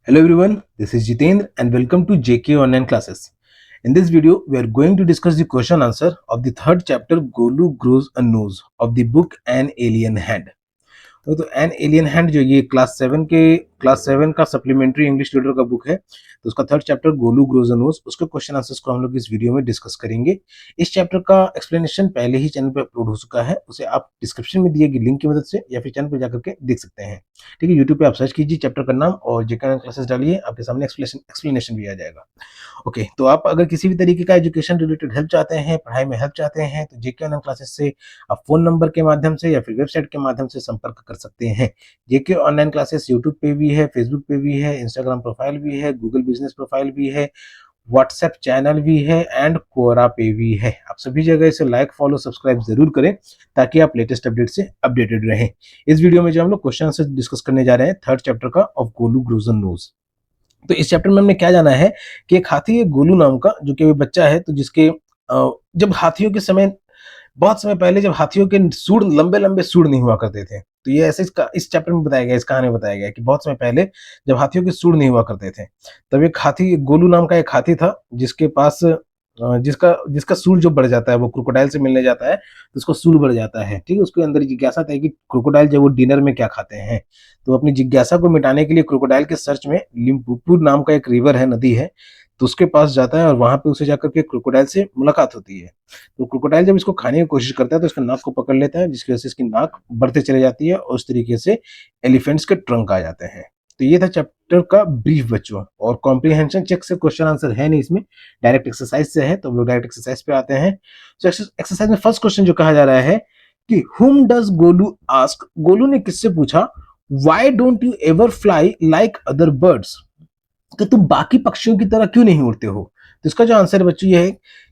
Hello everyone, this is Jitendra and welcome to JK Online Classes. In this video, we are going to discuss the question answer of the third chapter Golu Grows a Nose of the book An Alien Hand. तो an alien hand जो ये class seven का supplementary English reader का book है, तो उसका third chapter Golu grows अ knows, उसके question answers को हम लोग इस वीडियो में डिस्कस करेंगे। इस चैप्टर का एक्सप्लेनेशन पहले ही चैनल पे अपलोड हो चुका है, उसे आप डिस्क्रिप्शन में दिए गए लिंक की मदद से या फिर चैनल पर जाकर के देख सकते हैं। ठीक है, यूट्यूब पे आप सर्च कीजिए चैप्टर का नाम और जेके क्लासेस डालिए, आपके सामने एक्सप्लेनेशन भी आ जाएगा। ओके, तो आप अगर किसी भी तरीके का एजुकेशन रिलेटेड हेल्प चाहते हैं, पढ़ाई में हेल्प चाहते हैं, तो जेके ऑनलाइन क्लासेस से आप फोन नंबर के माध्यम से या फिर वेबसाइट के माध्यम से संपर्क कर सकते हैं। जेके ऑनलाइन क्लासेस यूट्यूब पे भी है, फेसबुक पे भी है, इंस्टाग्राम प्रोफाइल भी है, गूगल बिजनेस प्रोफाइल भी है, व्हाट्सएप चैनल भी है एंड कोरा पे भी है। आप सभी जगह इसे लाइक फॉलो सब्सक्राइब जरूर करें ताकि आप लेटेस्ट अपडेट से अपडेटेड रहें। इस वीडियो में जो हम लोग क्वेश्चन आंसर डिस्कस करने जा रहे हैं थर्ड चैप्टर का of Golu grows a knows. तो इस चैप्टर में हमने क्या जाना है कि एक हाथी है गोलू नाम का, जो कि बच्चा है, तो जिसके जब हाथियों के समय, बहुत समय पहले, जब हाथियों के सूंड लंबे लंबे सूंड नहीं हुआ करते थे, तो ये ऐसे इस चैप्टर में बताया गया, इस कहानी में बताया गया कि बहुत समय पहले जब हाथियों के सूंड नहीं हुआ करते थे, तब एक हाथी, गोलू नाम का एक हाथी था, जिसके पास जिसका जिसका सूंड जो बढ़ जाता है, वो क्रोकोडाइल से मिलने जाता है तो उसको सूंड बढ़ जाता है। ठीक है, उसके अंदर जिज्ञासा था कि क्रोकोडाइल जब वो डिनर में क्या खाते हैं, तो अपनी जिज्ञासा को मिटाने के लिए क्रोकोडाइल के सर्च में लिम्पोपो नाम का एक रिवर है, नदी है, तो उसके पास जाता है और वहां पे उसे जाकर के क्रोकोडाइल से मुलाकात होती है। तो क्रोकोडाइल जब इसको खाने की कोशिश करता है तो इसका नाक को पकड़ लेता है, जिसकी वजह से इसकी नाक बढ़ते चले जाती है और उस तरीके से एलिफेंट्स के ट्रंक आ जाते हैं। तो ये था चैप्टर का ब्रीफ बच्चों, और कॉम्प्रिहेंशन चेक से क्वेश्चन आंसर है नहीं इसमें, डायरेक्ट एक्सरसाइज से है, तो हम लोग डायरेक्ट एक्सरसाइज पे आते हैं। तो एक्सरसाइज में फर्स्ट क्वेश्चन जो कहा जा रहा है कि हुम डज गोलू आस्क, गोलू ने किससे पूछा, why don't you ever fly like other birds, कि तुम बाकी पक्षियों की तरह क्यों नहीं उड़ते हो। तो इसका जो आंसर है बच्चों ये है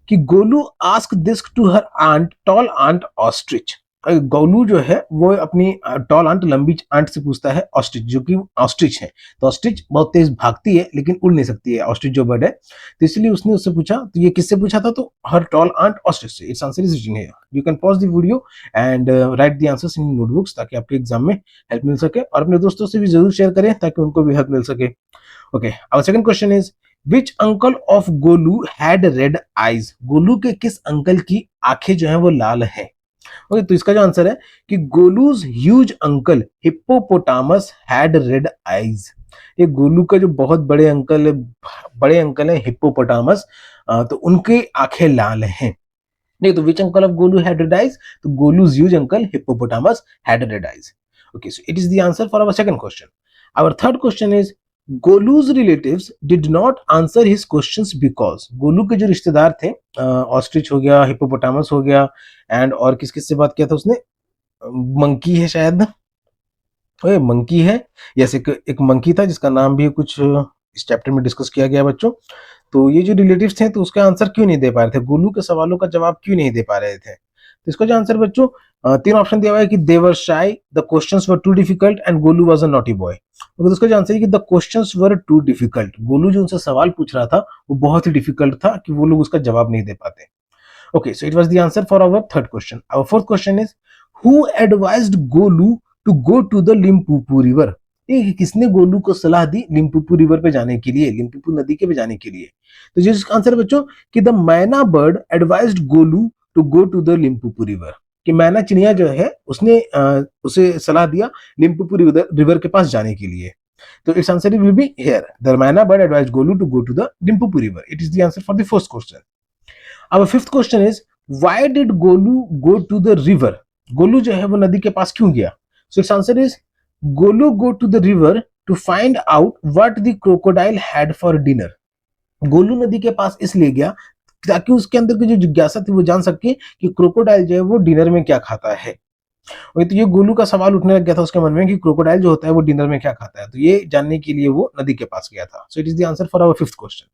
कि Golu ask this to her aunt, tall aunt ostrich. Golu जो है वो अपनी टॉल आंट, लंबी आंट से पूछता है ऑस्ट्रिच, जो कि ऑस्ट्रिच है। तो ऑस्ट्रिच बहुत तेज भागती है लेकिन उड़ नहीं सकती है, ऑस्ट्रिच जो बर्ड है, तो इसलिए उसने उससे पूछा। तो ये किससे पूछा था, तो हर टॉल आंट ऑस्ट्रिच से। It's answer is written here, you can pause the video and write the answers in notebooks, ताकि आपके एग्जाम में हेल्प मिल सके, और अपने दोस्तों से भी जरूर शेयर करें ताकि उनको भी हेल्प मिल सके। Okay, our second question is which uncle of Golu had red eyes? Golu के किस अंकल की आंखें जो हैं वो लाल हैं? ओके, तो इसका जो आंसर है कि Golu's huge uncle hippopotamus had red eyes. ये गोलू का जो बहुत बड़े अंकल है हिप्पोपोटामस, तो उनके आंखें लाल हैं। नहीं, तो which uncle of Golu had red eyes, तो Golu's huge uncle hippopotamus had red eyes. Okay, so it is the answer for our second question. Our third question is Golu's relatives did not answer his questions because, Golu के जो रिश्तेदार थे, ostrich हो गया, hippopotamus हो गया, and और किस किस से बात किया था उसने, मंकी है शायद, मंकी है, यस, एक मंकी था जिसका नाम भी कुछ इस चैप्टर में डिस्कस किया गया बच्चों। तो ये जो रिलेटिव्स थे, तो उसका आंसर क्यों नहीं दे पा रहे थे, गोलू के सवालों का जवाब क्यों नहीं दे पा रहे थे। तो इसका जो आंसर बच्चों, तीन ऑप्शन दिया हुआ है कि they were shy, the questions were too difficult and Golu was a naughty boy. तो इसका जो आंसर है कि the questions were too difficult, Golu जो उनसे सवाल पूछ रहा था वो बहुत ही डिफिकल्ट था कि वो लोग उसका जवाब नहीं दे पाते। Okay, so it was the answer for our third question. Our fourth question is who advised Golu to go to the Limpopo river, ये किसने गोलू को सलाह दी लिम्पोपो रिवर पे जाने के लिए, लिम्पोपो नदी के पे जाने के लिए। तो जिसका आंसर बच्चों कि the myna bird advised Golu to go to the Limpopo river, कि मैना चिड़िया जो है उसने उसे सलाह दिया लिम्पोपो रिवर के पास जाने के लिए। तो it's answer will be here, the myna bird advised Golu to go to the Limpopo river. It is the answer for the first question. अब fifth question is why did Golu go to the river, Golu जो है वो नदी के पास क्यों गया। So it's answer is Golu go to the river to find out what the crocodile had for dinner. Golu नदी के पास इसलिए गया ताकि उसके अंदर की जो जिज्ञासा थी वो जान सके कि क्रोकोडाइल जो है वो डिनर में क्या खाता है। और तो ये गोलू का सवाल उठने लग गया था उसके मन में कि क्रोकोडाइल जो होता है वो डिनर में क्या खाता है, तो ये जानने के लिए वो नदी के पास गया था। So it is the answer for our fifth question.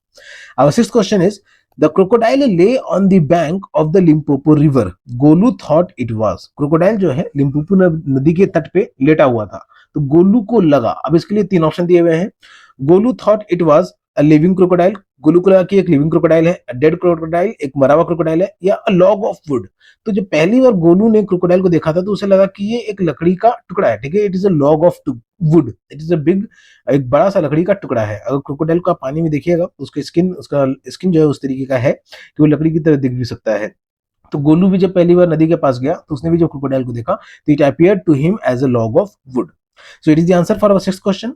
Our sixth question is the crocodile lay on the bank of the Limpopo river, Golu thought it was, crocodile जो है लिम्पोपो नदी के तट पे लेटा हुआ था, तो गोलू को लगा। अब इसके लिए तीन ऑप्शन दिए हुए हैं, Golu thought it was a living crocodile, Golu को लगा कि एक लिविंग क्रोकोडाइल है, डेड क्रोकोडाइल, एक मरा हुआ क्रोकोडाइल है, या अ लॉग ऑफ वुड। तो जब पहली बार गोलू ने क्रोकोडाइल को देखा था तो उसे लगा कि ये एक लकड़ी का टुकड़ा है, ठीक है, it is a log of would, it is a big, एक बड़ा सा लकड़ी का टुकड़ा है। अगर क्रोकोडाइल को आप पानी में देखिएगा तो उसका स्किन जो है उस तरीके का है कि वो लकड़ी की तरह दिख भी सकता है। तो गोलू भी जब पहली बार नदी के पास गया तो उसने भी जब क्रोकोडाइल को देखा तो it appeared to him as a log of wood. So it is the answer for our sixth question.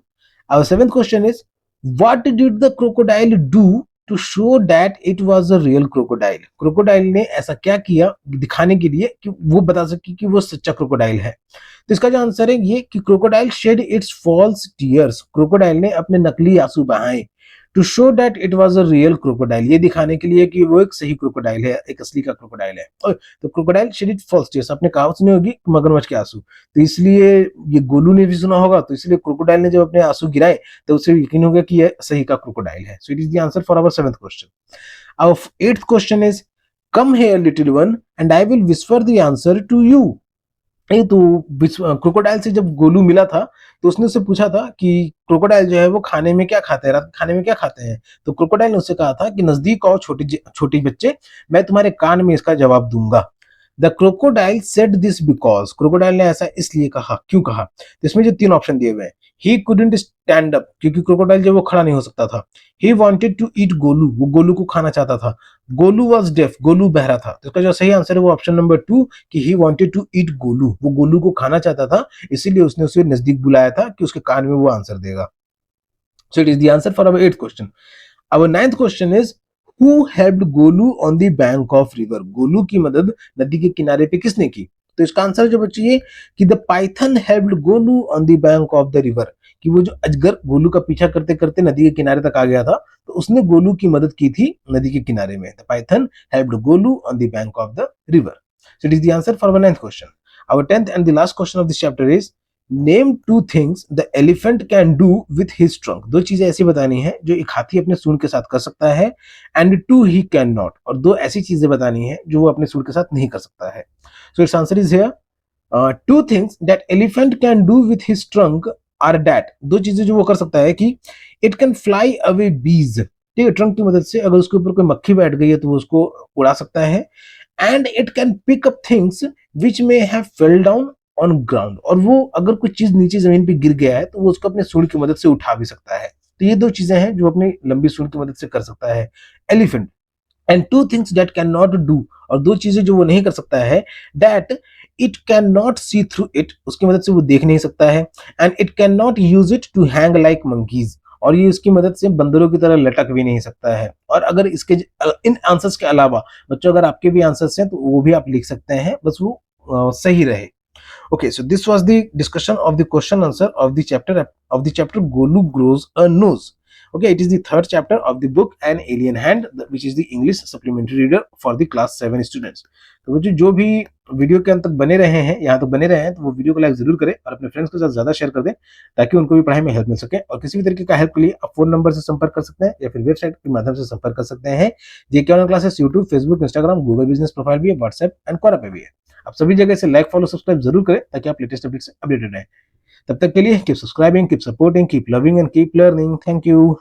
Our seventh question is what did the crocodile do to show that it was a real crocodile. Crocodile ने ऐसा क्या किया दिखाने के लिए कि वो बता सके कि वो सच्चा क्रोकोडाइल है। तो इसका जो आंसर है ये कि crocodile shed its false tears. Crocodile ने अपने नकली आंसू बहाए to show that it was a real crocodile, ये दिखाने के लिए कि वो एक सही क्रोकोडाइल है, एक असली का क्रोकोडाइल है। तो crocodile shed it false tears, आपने कहावत सुनी होगी मगरमच्छ के आंसू, तो इसलिए ये गोलू ने भी सुना होगा, तो इसलिए क्रोकोडाइल ने जब अपने आंसू गिराए तो उसे यकीन हो गया कि यह सही का क्रोकोडाइल है। So it is the answer for our seventh question. Our eighth question is come here little one and I will whisper the answer to you. नहीं तो क्रोकोडाइल से जब गोलू मिला था तो उसने उससे पूछा था कि क्रोकोडाइल जो है वो खाने में क्या खाते हैं, रात खाने में क्या खाते हैं। तो क्रोकोडाइल ने उससे कहा था कि नजदीक आओ छोटी बच्चे, मैं तुम्हारे कान में इसका जवाब दूंगा। The crocodile said this because, crocodile ने ऐसा इसलिए कहा, क्यों कहा। तो इसमें जो तीन ऑप्शन दिए हुए हैं, ही कुडंट स्टैंड अप, क्योंकि क्रोकोडाइल जो वो खड़ा नहीं हो सकता था। He wanted to eat Golu, वो गोलू को खाना चाहता था। गोलू वाज डेफ, गोलू बहरा था। तो इसका जो सही आंसर है वो ऑप्शन नंबर 2 कि he wanted to eat Golu, वो गोलू को खाना चाहता था, इसीलिए उसने उसे नजदीक बुलाया था कि उसके कान में वो आंसर देगा। So it is the answer for our eighth question. Our ninth question is who helped Golu on the bank of river. Golu की मदद नदी के किनारे पे किसने की। तो इसका आंसर जो बच्चे ये कि the python helped Golu on the bank of the river, कि वो जो अजगर गोलू का पीछा करते करते नदी के किनारे तक आ गया था तो उसने गोलू की मदद की थी नदी के किनारे में। The python helped Golu on the bank of the river. So it is the answer for our ninth question. Our tenth and the last question of this chapter is name two things the elephant can do with his trunk. दो चीजें ऐसी बतानी है जो एक हाथी अपने सूंड के साथ कर सकता है, and two he can not, और दो ऐसी चीजें बतानी है जो वो अपने सूंड के साथ नहीं कर सकता है। So it's answer is here two things that elephant can do with his trunk are that. दो चीजें जो वो कर सकता है कि इट कैन फ्लाई अवे बीज, ठीक है, ट्रंक की मदद से अगर उसके ऊपर कोई मक्खी बैठ गई है तो वो उसको उड़ा सकता है। And it can pick up things which may have fell down on ground, और वो अगर कुछ चीज नीचे जमीन पे गिर गया है तो वो उसको अपने सूंड की मदद से उठा भी सकता है। तो ये दो चीजें हैं जो अपनी लंबी सूंड की मदद से कर सकता है elephant. And two things that can not do, और दो चीजें जो वो नहीं कर सकता है, that it can not see through it, उसकी मदद से वो देख नहीं सकता है। And it can not use it to hang like monkeys, और ये उसकी मदद से बंदरों की तरह लटक भी नहीं सकता है। और अगर इसके इन आंसर्स के अलावा बच्चों अगर आपके भी आंसर्स हैं तो वो भी आप लिख सकते हैं, बस वो सही रहे। Okay, so this was the discussion of the question answer of the chapter Golu grows a nose. Okay, it is the third chapter of the book An Alien Hand, which is the English supplementary reader for the class 7 students. तो बच्चों जो भी video के अंत तक बने रहे हैं, यहाँ तक बने रहे हैं, तो वो वीडियो को लाइक जरूर करें और अपने फ्रेंड्स के साथ ज्यादा शेयर कर दें ताकि उनको भी पढ़ाई में हेल्प मिल सके। और किसी भी तरीके का हेल्प के लिए आप फोन नंबर से संपर्क कर सकते हैं या फिर वेबसाइट के माध्यम से संपर्क कर सकते हैं। JK online classes YouTube, Facebook, Instagram, Google business profile भी है, व्हाट्सएप एंड क्वारा पे भी है। आप सभी जगह से लाइक, फॉलो, सब्सक्राइब जरूर करें ताकि आप लेटेस्ट अपडेट से अपडेटेड रहें। तब तक के लिए keep subscribing, keep supporting, keep loving and keep learning. Thank you.